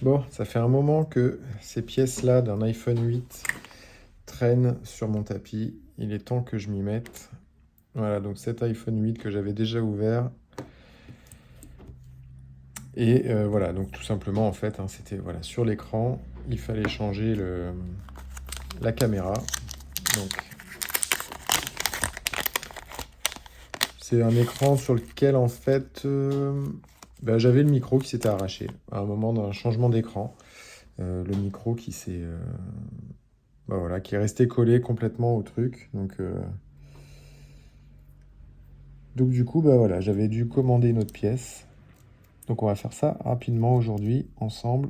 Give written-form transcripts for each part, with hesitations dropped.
Bon, ça fait un moment que ces pièces-là d'un iPhone 8 traînent sur mon tapis. Il est temps que je m'y mette. Voilà, donc cet iPhone 8 que j'avais déjà ouvert. Et voilà, donc tout simplement, en fait, hein, c'était voilà, sur l'écran, il fallait changer la caméra. Donc, c'est un écran sur lequel, en fait, j'avais le micro qui s'était arraché à un moment d'un changement d'écran. Le micro qui s'est... voilà, qui est resté collé complètement au truc. Donc du coup, voilà, j'avais dû commander une autre pièce. Donc on va faire ça rapidement aujourd'hui, ensemble.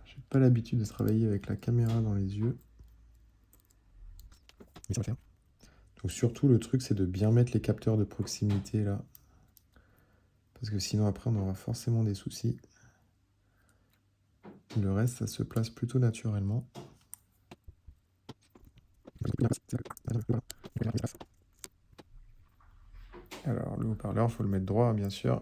J'ai pas l'habitude de travailler avec la caméra dans les yeux. Mais ça va faire. Donc surtout, le truc, c'est de bien mettre les capteurs de proximité là. Parce que sinon, après, on aura forcément des soucis. Le reste, ça se place plutôt naturellement. Alors, le haut-parleur, il faut le mettre droit, bien sûr.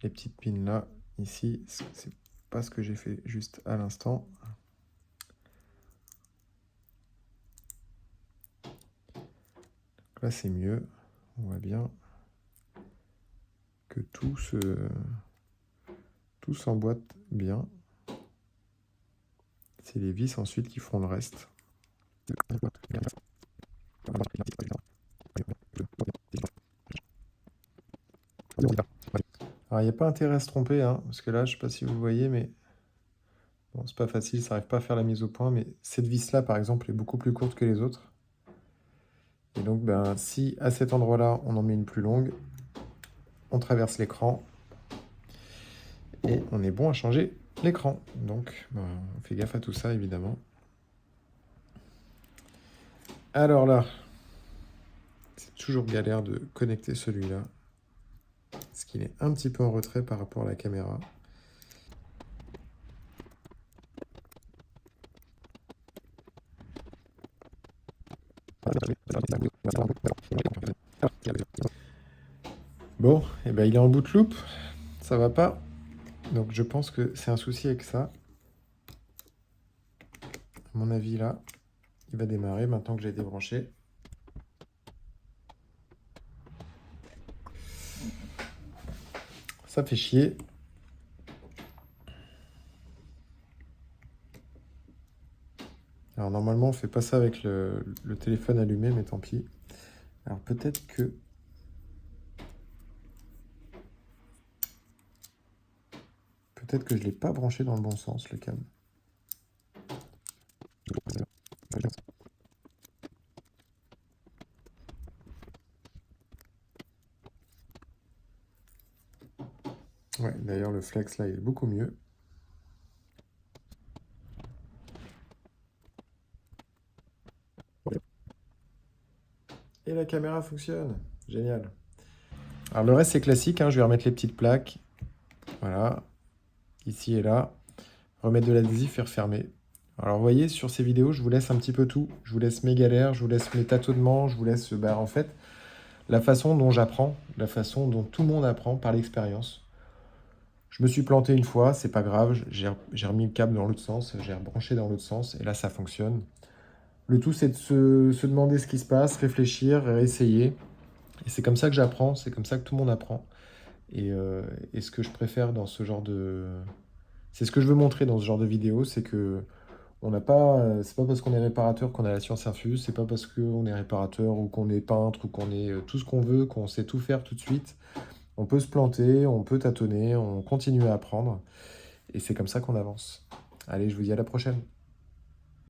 Les petites pins là, ici, c'est pas ce que j'ai fait juste à l'instant. Là, c'est mieux. On voit bien que tout s'emboîte bien. C'est les vis ensuite qui feront le reste. Alors, il n'y a pas intérêt à se tromper, hein, parce que là, je ne sais pas si vous voyez, mais bon, c'est pas facile, ça n'arrive pas à faire la mise au point, mais cette vis-là, par exemple, est beaucoup plus courte que les autres. Et donc, si à cet endroit-là, on en met une plus longue, on traverse l'écran, et on est bon à changer l'écran. Donc, on fait gaffe à tout ça, évidemment. Alors là, c'est toujours galère de connecter celui-là, parce qu'il est un petit peu en retrait par rapport à la caméra. Bon, et il est en bout de loop, ça va pas. Donc je pense que c'est un souci avec ça. À mon avis, là, il va démarrer maintenant que j'ai débranché. Ça fait chier. Alors normalement, on fait pas ça avec le téléphone allumé, mais tant pis. Alors peut-être que... Peut-être que je l'ai pas branché dans le bon sens, le câble. Ouais, d'ailleurs, le flex, là, il est beaucoup mieux. Et la caméra fonctionne. Génial. Alors le reste, c'est classique, hein. Je vais remettre les petites plaques. Voilà. Ici et là. Remettre de l'adhésif et refermer. Alors vous voyez, sur ces vidéos, je vous laisse un petit peu tout. Je vous laisse mes galères, je vous laisse mes tâtonnements, je vous laisse en fait la façon dont j'apprends, la façon dont tout le monde apprend par l'expérience. Je me suis planté une fois, c'est pas grave, j'ai remis le câble dans l'autre sens, j'ai rebranché dans l'autre sens et là ça fonctionne. Le tout c'est de se demander ce qui se passe, réfléchir, réessayer. Et c'est comme ça que j'apprends, c'est comme ça que tout le monde apprend. Et ce que je préfère dans ce genre de... C'est ce que je veux montrer dans ce genre de vidéo, c'est que on n'a pas, c'est pas parce qu'on est réparateur qu'on a la science infuse, c'est pas parce qu'on est réparateur ou qu'on est peintre ou qu'on est tout ce qu'on veut, qu'on sait tout faire tout de suite. On peut se planter, on peut tâtonner, on continue à apprendre et c'est comme ça qu'on avance. Allez, je vous dis à la prochaine.